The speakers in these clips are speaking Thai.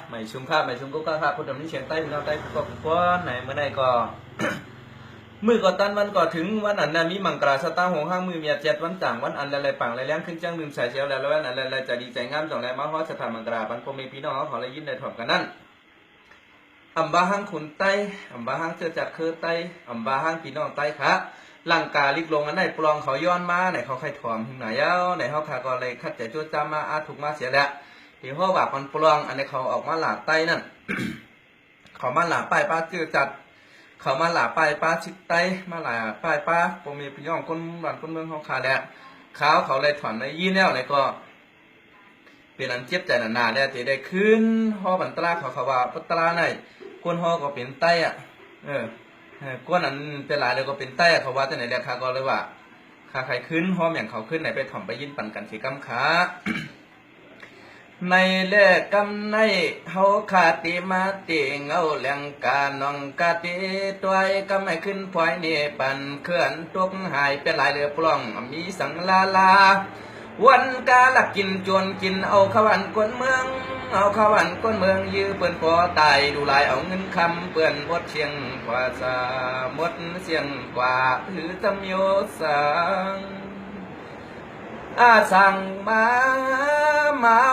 ไม่ชุมข้าไม่ชุมก็ข้าข้าคนดำนี้เฉียงใต้พี่น้องใต้ก็ก้อนไหนเมื่อใดก็ มือก่อตันวันก่อถึงวันอันนามีมังกราสตาหงห้างมือเมียเจ็ดวันต่างวันอันอะไรปังอะไรเลี้ยงขึ้นจ้างลืมใส่เชียวแล้ววันอันอะไรจะดีใจงามจ่องไรมาฮอสถานมังกราปันพมีพี่น้องเขาขอเลยยินได้ถ่อมกันนั่นอัมบาห้างขุนไตอัมบาห้างเจือจักคือไตอัมบาห้างพี่น้องไตค่ะลังกาลิกลงอันไหนปลองเขาย้อนมาไหนเขาใครถ่อมถึงไหนเย้าไหนเขาขาก็เลยคัดใจโจจามาถูกมาเสียแล้วที่เขาว่ามันปลองอันไหนเขาออกมาหลาไตนั่น เขามาหลาป้ายป้าจื้อจัดเขามาหลาป้ายป้าชิดไตมาหลาป้ายป้าผมมีพี่น้องคนบ้านคนเมืองเขาขาดแล้วเขาเลยถอนในยี่แนวไหนก็เป็นอันเจ็บใจหนาๆแล้วที่ได้ขึ้นฮอบันตราเขาว่าปัตตราไหนก้นฮอก็เป็นไตก้นอันเป็นหลายเลยก็เป็นไตเขาว่าแต่ไหนแล้วก็เลยว่าใครขึ้นฮออย่างเขาขึ้นไหนไปถ่อมไปยินปั่นกันสีกำขา ในแลกกำในเฮาขาติมาติเงาแหลงกาน้องกาติตัวไอ้ก็ไม่ขึ้นพลอยนี่ปั่นเคลื่อนตกหายเป็นหลายเรือปล้องมีสังลาลาวันกาลักกินจวนกินเอาขวันกวนเมืองเอาขวันกวนเมืองยื้อเปิ้นพอตายดูลายเอาเงินคำเปื่อนบดเชียงกว่าสาหมดเสียงกว่าถือจำโยสังสั่งมา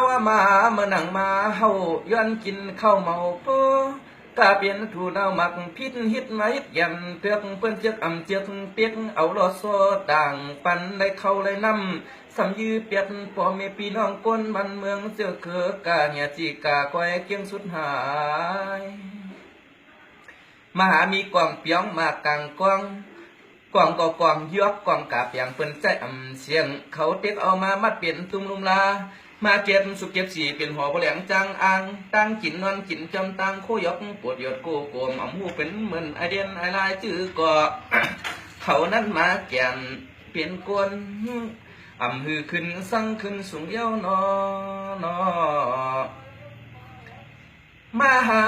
ว่ามาเมื่อนั่งมาเฮาย้อนกินข้าวเมาโพกาเปลี่ยนถูเนามักพิษฮิตมาฮิตยำเตือกเปิ้นเจือกเจือกเปียกเอาลอโซต่างปันได้เข้าเลยนำสำยือเปียกพ่อแม่พี่น้องก้นบ้านเมืองเสือเขือกาเนี่ยจีกาก้อยเกียงสุดหายมหามีกองเปียงมากลางกองกองก็กองยกกองกาบอย่างเปิ้นใจเสียงเขาเต็กเอามามัดเปลี่ยนตุ้มลุมลามาเก็บสุกเก็บสีเป็นหัวบ่แหลงจังอ่างตั้งกินนอนกินจำตังโคยกปวดยอดโกโกมหูเป็นเหมือนไอเดียนไอลายจื้อก่อ เขานั้นมาแก่นเปลี่ยนกวนหือขึ้นสั่งขึ้นสูงเย้านอนอมาหา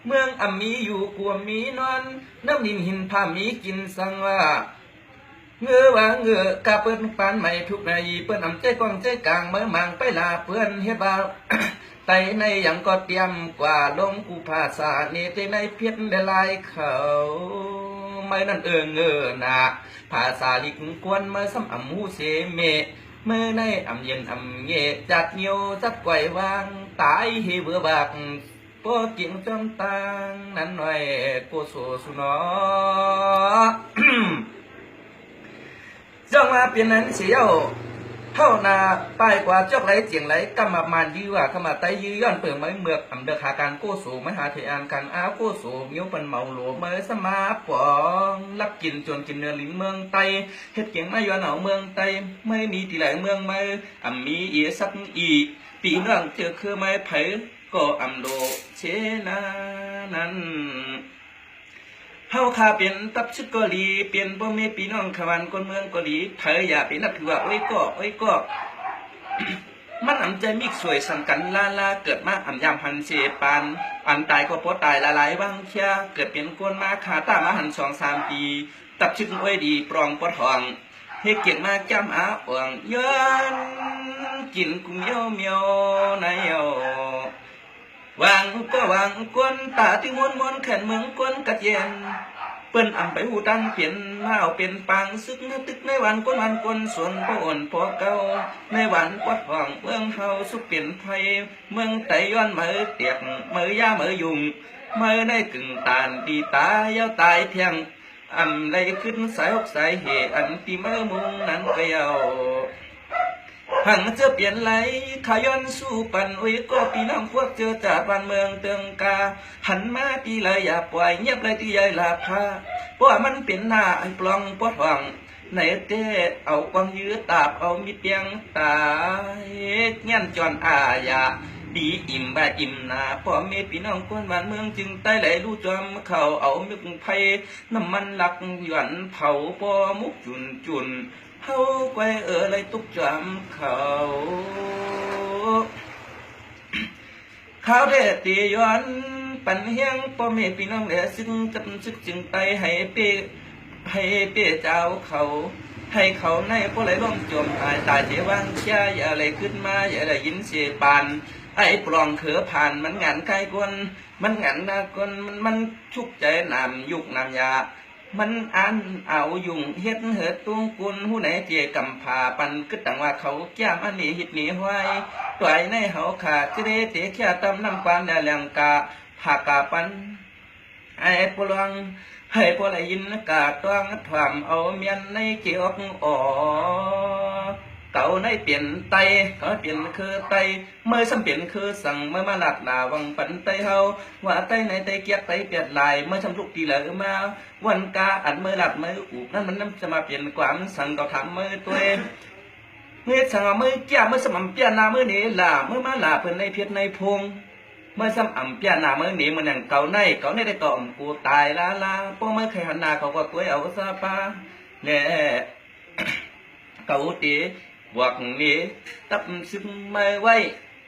เมืองมีอยู่กลัวมีนอนน้ำนินหินผ้ามีกินสั่งว่าเงือว่าเงือกาเปิ้นปานใหม่ทุกนายีเปิ้นใจกองใจกลางเมื่อมังไปลาเพื่อนเฮ็ดบ่าว ไตในยังก็เตรียมกว่าลงกูภาษาเนตในเพียรได้ลายเขาไม่นั่นเงอนาภาษาลิกกวนมาซ้ำหูเสเมเมื่อในเย็นเยจัดเหี่ยวจัดไกววางตายเฮเบื่อบักพวกเกี่ยงจำตังนั้นหน่อยโกโซสุนอ จังมาเปลี่ยนนั้นเสียวเท่านาป้ายกว่าจอกไหลเจียงไหลกำมามานยื้อว่าขมาไตยื้อย้อนเปิงไม้เมือกเดือขาการโกสูมหาเทอันการอาโกสูเงี้ยวเป็นเมาหลวเมื่อสมาปองลักกินจนกินเนื้อลิ้นเมืองไตเฮ็ดเก่งมาย้อนเอาเมืองไตไม่มีที่ไหลเมืองไม่มีเอียสักอีปีเรื่องเจอคือไม่ไผก็โดเชนานั้นเฮาข้าเป็นตับชุดเกาหลีเปลี่ยนบ่มีพี่น้องขวันคนเมืองเกาหลีเธออย่าเป็นนักถือว่าโอ้ยก็ มันใจมิกสวยสังกันลาเกิดมายามพันเสปานอันตายก็พอตายละลายบางเชียเกิดเป็นคนมาขาตามาหัน2-3 ปีตับชุดโอ้ยดีปรองปอทองเฮ็ดเก่งมาจำอ่วงย้อนกินกุมเมียวในวางก็วางกวนตาที่ม้วนแขนเมืองกวนกัดเย็นเปิ้นไปหูดังเปลี่ยนมาเอาเป็นปังซึกตึกในวันกวนส่วนพ่ออ่อนพ่อเก่าในวันปวดห้องเมืองเฮาสุกเปลี่ยนไทยเมืองไตย้อนมือเตียกมือยามือยุงมือได้กึ่งตานดีตายาวตายเพียงไรขึ้นสายหกสายเหตุที่มือมุงนั้นก็ยาวหังเจอเปลี่ยนไหลขย้อนสู้ปันอุ้ยก็ปีน้องพวกเจอจากบ้านเมืองเตืองกาหันมาปีเลยอย่าปล่อยเงียบเลยที่ยายลาพาเพราะมันเป็นหน้าไอ้ปลองปวดหวังในเต้เอากวางยื้อตาบเอามีเปียงตายเงี้ยนจอนอาญาดีอิ่มบ่าอิ่มนาพ่อแม่พี่น้องคนบ้านเมืองจึงใต้ไหลรู้จอมเขาเอามึกไผ่น้ำมันหลักหย่อนเผาปอมุกจุนเฮาไกวเลยตุกจำเขาได้ตีย้อนปั่นเฮียงพ่อแม่พี่น้องแหล่ซึ่งจำซึกจึงไปให้เป้เจ้าเขาให้เขาในพวกไหลร่องจมตายเจวังเชียอย่าอะไรขึ้นมาอย่าอะไรยินเสียปาน ไอ้ปลองเขือผ่านมันงานใครกวนมันงานนาคนมันชุกใจนำยุกนำยามันอันเอายุ่งเฮ็ดเหิดตุ้งกุนหูไหนเจียกำผาปันกึดต่างว่าเขาแก้มอันนี้หิดหนีห้อยตัวไอ้ในเขาขาดจะได้เตะแค่ตำน้ำปานแดแรงกาผากาปันไอ้ปลองให้พอได้ยินกาต้องถามเอาเมียนในเกี่ยวอ๋อเก่าในเปลี่ยนไตเขาเปลี่ยนคือไตเมื่อซ้ำเปลี่ยนคือสั่งเมื่อมาหลักหนาวังปันไตเฮาว่าไตในไตเกียกไตเปลี่ยนลายเมื่อทำทุกทีเหลือมาวันกาอัดมือหลัดมืออุบนั่นมันน้ำจะมาเปลี่ยนความสั่งก็ทำมือตัวเองเมื่อสั่งมือแก่เมื่อสมำเปลี่ยนนามือนี้ล่ะเมื่อมาหลาเพิ่นในเพียรในพงเมื่อซ้ำอ่ำเปลี่ยนนามือนี้มันอย่างเก่าในได้ต่อมกูตายละพวกเมื่อใครหันหน้าเขาก็ตัวเอาซาปาแน่เก่าตีบวกนี้ตับซึมไม่ไว้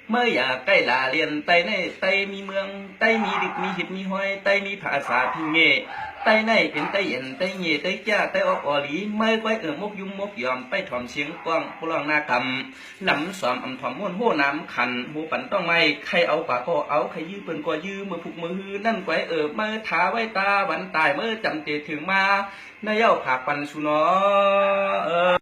เมื่ออยากใกล้ลาเรียนไตในไตมีเมืองไตมีดิบมีหิบมีห้อยไตมีภาษาพิเงไตในเป็นไตเย็นไตเงี่ยไตจ้าไตออกอหลีเมื่อไว้มกยุ่มมกยอมไปถ่อมเสียงกว้างพลองนาคำลำสอมอ่ำถ่อมม้วนหัวน้ำขันหูปั่นต้องไม่ใครเอาปากก็เอาใครยื้อเปิ่นก็ยื้อมือผูกมือฮือนั่นไว้เมื่อท้าไว้ตาวันตายเมื่อจำเตถึงมาในเย้าผากปันสุนอ